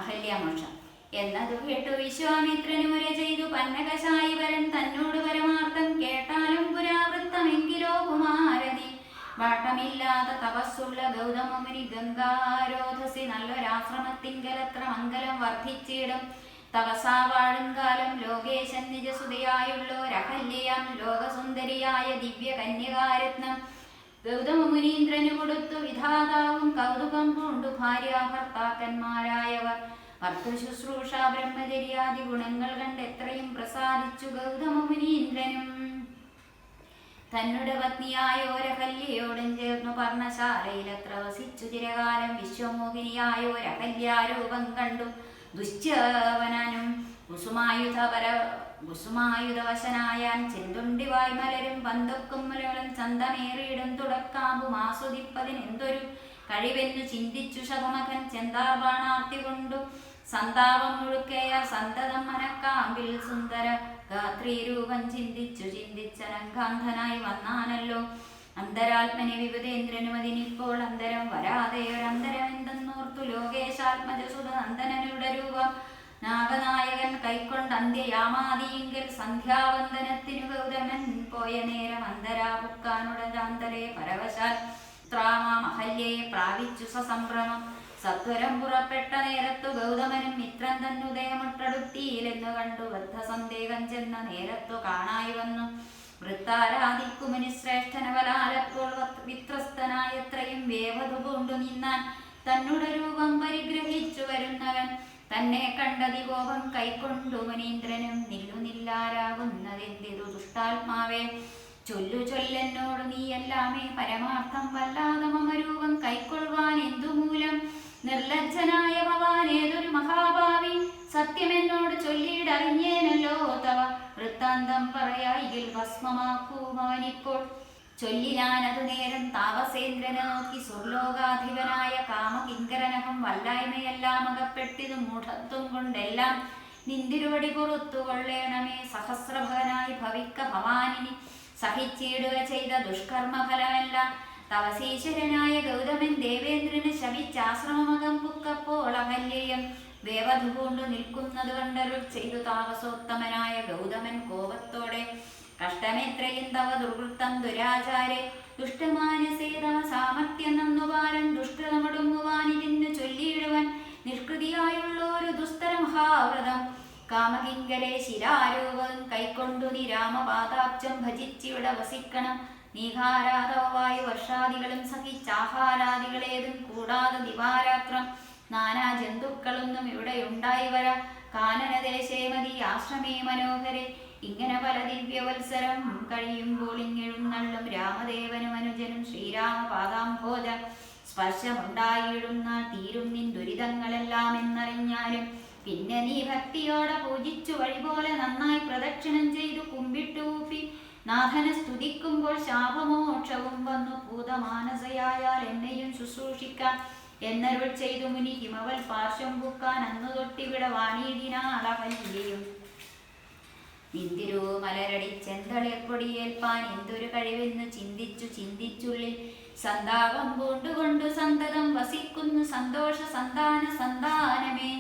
Speaker 1: അഹല്യമോക്ഷം എന്നതു കേട്ടു വിശ്വാമിത്രന് മുര ചെയ്തു. പന്നകശായി വരൻ തന്നോട് പരമാർത്ഥം കേട്ടാലും പുരാവൃത്തമെങ്കിലോ കുമാരതി. വാട്ടമില്ലാത്ത തപസ്സുള്ള ഗൗതമമുനി ഗംഗാരോധസി നല്ലൊരാശ്രമത്തിങ്കലത്ര മംഗലം വർദ്ധിച്ചിടും. തപസാ വാഴുംകാലം ലോകേശൻ നിജസുതയായുള്ളോരഹല്യയാം ലോകസുന്ദരിയായ ദിവ്യ കന്യകാരത്നം ഗൗതമമുനീന്ദ്രനു കൊടുത്തു. വിധാതാവും കൗതുകം പൂണ്ടു ഭാര്യാഭർത്താക്കന്മാരായവർ. ഭർത്തൃശുശ്രൂഷ ബ്രഹ്മചര്യാദി ഗുണങ്ങൾ കണ്ട് എത്രയും പ്രസാദിച്ചു ഗൗതമമുനീന്ദ്രനും. തന്നുടെ പത്നിയായോരഹല്യയോടും ചേർന്നു പർണശാലയിലത്ര വസിച്ചു ചിരകാലം. വിശ്വമോഹിനിയായോരഹല്യാരൂപം കണ്ടു ദുശ്ചവനനും കുസുമായുധവശനായാൻ. ചെന്തുണ്ടി വായ്മലരും പന്തൊക്കും മുലകളും ചന്തമേറിയിടും തുടക്കാമ്പും ആസ്വദിപ്പതിനെന്തൊരു കഴിവെന്നു ചിന്തിച്ചു ശതമകൻ. ചെന്താർബാണാർത്തി കൊണ്ടു സന്താപം മുഴുക്കയ സന്തതം മനക്കാമ്പിൽ സുന്ദര ഗാത്രീരൂപം ചിന്തിച്ചനങ്കാന്ധനായി വന്നാനല്ലോ. അന്തരാത്മനെ വിപുതേന്ദ്രനും അതിനിപ്പോൾ അന്തരം വരാതെ ഒരന്തരം എന്തെന്നോർത്തു ലോകേശാത്മജസുത നന്ദനനുടെ രൂപം നാഗനായകൻ കൈക്കൊണ്ട് അന്ത്യയാമാദിയെങ്കിൽ സന്ധ്യാവന്ദനത്തിനു ഗൗതമൻ പോയ നേരം അന്തരാപുക്കാനുടരാന്തരെ പരവശാൽ ത്രാമഹല്യയെ പ്രാപിച്ചു സസംഭ്രമം സത്വരം പുറപ്പെട്ട നേരത്തു ഗൗതമനും മിത്രൻ തന്നുദയമുട്ടടുത്തിയിലെന്നു കണ്ടു ബദ്ധസന്ദേഹം ചെന്ന നേരത്തു കാണായി വന്നു വൃത്താരാധിക്കുമുനി ശ്രേഷ്ഠനവലാലപ്പോൾ വിത്രസ്തനായത്രയും വേവതു കൊണ്ടു നിന്നാൻ തന്നുടെ രൂപം പരിഗ്രഹിച്ചു വരുന്നവൻ തന്നെ കണ്ടതികോപം കൈക്കൊണ്ടു മുനീന്ദ്രനും നില്ലുനില്ലാരാകുന്നതെന്തിതു ദുഷ്ടാത്മാവേ ചൊല്ലു ചൊല്ലെന്നോട് നീയെല്ലാമേ പരമാർത്ഥം വല്ലാതെ മമരൂപം കൈക്കൊള്ളുവാൻ എന്തുമൂലം നിർലജ്ജനായ ഭവാൻ ഏതൊരു മഹാഭാവി സത്യമെന്നോട് ചൊല്ലിയിടറിഞ്ഞേനല്ലോ തവ വൃത്താന്തം പറയായിൽ ഭസ്മമാക്കൂമവനിപ്പോൾ ചൊല്ലിനാനതു നേരം താപസേന്ദ്രനെ നോക്കി സുർലോകാധിപനായ കാമകിങ്കരനഹം വല്ലായ്മയെല്ലാം അകപ്പെട്ടിതു മൂഢത്വം കൊണ്ടെല്ലാം നിന്തിരുവടി പുറത്തു കൊള്ളേണമേ സഹസ്രഭകനായി ഭവിക്ക ഭവാനിനി സഹിച്ചിടുക ചെയ്ത ദുഷ്കർമ്മഫലമെല്ലാം തവസീശ്വരനായ ഗൗതമൻ ദേവേന്ദ്രന് ശപിച്ചാശ്രമമകം പുക്കപ്പോൾ അഹല്യം വേവധു കൊണ്ടു നിൽക്കുന്നത് കണ്ടരുൾ ചെയ്തു താപസോത്തമനായ ഗൗതമൻ കോപത്തോടെ കഷ്ടമെത്രയും തവ ദുർവൃത്തം ദുരാചാരെ ദുഷ്ടമാനസേ തവ സാമർത്ഥ്യം നന്നുപാലൻ ദുഷ്ടതമൊടുങ്ങുവാനിതിന്നു ചൊല്ലിയിടുവൻ നിഷ്കൃതിയായുള്ളൊരു ദുസ്തര മഹാവ്രതം കാമകിങ്കലെ ശിരാരൂപം കൈക്കൊണ്ടു നീ രാമപാദാബ്ജം ഭജിച്ചിവിടെ വസിക്കണം നീഹാരാധവായു വർഷാദികളും സഹിച്ചാഹാരാദികളേതും കൂടാതെ ദിവാരാത്രം നാനാ ജന്തുക്കളൊന്നും ഇവിടെ ഉണ്ടായി വര കാനനദേശേ മതി ആശ്രമേ മനോഹരെ ഇങ്ങനെ പല ദിവ്യവത്സരം കഴിയുമ്പോൾ ഇങ്ങെഴുന്നള്ളും രാമദേവനും അനുജനും ശ്രീരാമപാദാംഭോജ സ്പർശമുണ്ടായിടുന്ന തീരും നിൻ ദുരിതങ്ങളെല്ലാം എന്നറിഞ്ഞാലും പിന്നെ നീ ഭക്തിയോടെ പൂജിച്ചു വഴിപോലെ നന്നായി പ്രദക്ഷിണം ചെയ്തു കുമ്പിട്ടൂപ്പി നാഥനെ സ്തുതിക്കുമ്പോൾ ശാപമോക്ഷവും വന്നു ഭൂതമാനസയായാൽ എന്നെയും ശുശ്രൂഷിക്കാൻ എന്നരുൾ ചെയ്തു മുനി ഹിമവൽ പാർശ്വം പൂക്കാൻ അന്നു തൊട്ടിവിടെ വാണിയിടിനാളഹല്യം നിന്തിരു മലരടി ചെന്തളിർപ്പൊടിയേൽപ്പാൻ എന്തൊരു കഴിവെന്ന് ചിന്തിച്ചുള്ളിൽ സന്താപം പൂണ്ടുകൊണ്ടു സന്തതം വസിക്കുന്നു സന്തോഷ സന്താനമേ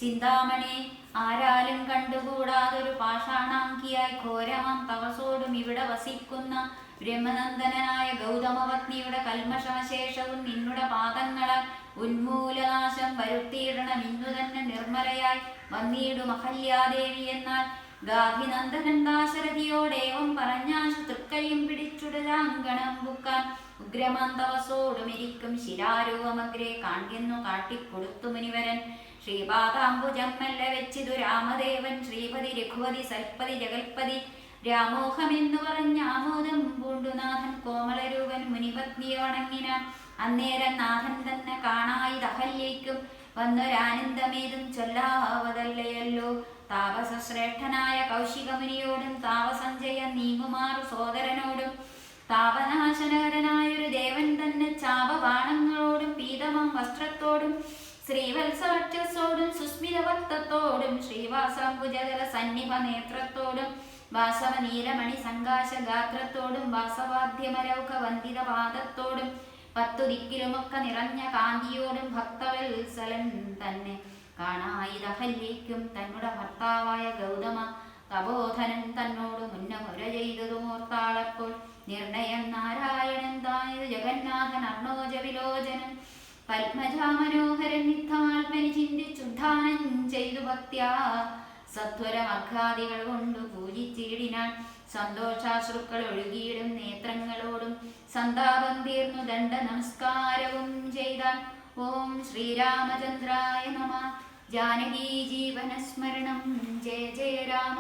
Speaker 1: ചിന്താമണി ആരാലും കണ്ടുകൂടാതൊരു പാഷാണാങ്കിയായി ഘോരമാം തപസോടും ഇവിടെ വസിക്കുന്ന ബ്രഹ്മനന്ദനായ ഗൗതമപത്നിയുടെ കൽമഷമശേഷവും നിന്നുടെ പാദങ്ങളാൽ ഉന്മൂലനാശം വരുത്തിയിടണം ഇന്നു തന്നെ നിർമ്മലയായി വന്നിടും അഹല്യാദേവി എന്നാൽ ഗാഭിനന്ദനൻ ദാശരഥിയോടേവം പറഞ്ഞാശു തൃക്കൈയും പിടിച്ചുടരാങ്കണം ബുക്കാൻ ഉഗ്രമാന്തവസോടുമിരിക്കും ശിലാരൂപമഗ്രേ കാണ്യെന്നു കാട്ടിക്കൊടുത്തു മുനിവരൻ ശ്രീപാദാംബുജം മെല്ലെ വെച്ചിതു രാമദേവൻ ശ്രീപതി രഘുപതി സൽപതി ജഗൽപതി രാമോഹമെന്നു പറഞ്ഞ ആമോദം പൂണ്ടുനാഥൻ കോമളരൂപൻ മുനിപത്നിയെ വണങ്ങിനാൻ അന്നേരം നാഥൻ തന്നെ കാണായിതഹല്യയ്ക്കും വന്നൊരാനന്ദമേതും ചൊല്ലാവതല്ലയല്ലോ താപസശ്രേഷ്ഠനായ കൗശികമുനിയോടും താപസഞ്ജയ നീങ്ങുമാറു സോദരനോടും താപനാശനകരനായൊരു ദേവൻ തന്നെ ചാപബാണങ്ങളോടും പീതമം വസ്ത്രത്തോടും ശ്രീവത്സവക്ഷസോടും സുസ്മിത ഭക്തത്തോടും ശ്രീവാസാംബുജകര സന്നിഭ നേത്രത്തോടും വാസവ നീലമണി സങ്കാശ ഗാത്രത്തോടും വാസവാദ്യമരൗഖ വന്ദിത പാദത്തോടും 10 ദിക്കിലുമൊക്കെ നിറഞ്ഞ കാന്തിയോടും ഭക്തവത്സലൻ തന്നെ കാണായിതഹല്യയ്ക്കും തന്നുടെ ഭർത്താവായ ഗൗതമ തപോധനൻ തന്നോട് മുന്നമുര ചെയ്തതുമോർത്താളപ്പോൾ നിർണയം നാരായണൻ തായത് ജഗന്നാഥൻ അർണോജ വിലോചനൻ പത്മജാമനോഹരൻ നിത്താത്മനി ചിന്തിച്ചുദ്ധാനം ചെയ്തു ഭക്ത്യാ സത്വരമർഘാദികൾ കൊണ്ടു പൂജിച്ചിടിനാൻ സന്തോഷാശ്രുക്കൾ ഒഴുകിയിടും നേത്രങ്ങളോടും സന്താപം തീർന്നു ദണ്ഡ നമസ്കാരവും ചെയ്താൻ ഓം ശ്രീരാമചന്ദ്രായ നമ ജാനകീ ജീവനസ്മരണം ജയ ജയ രാമ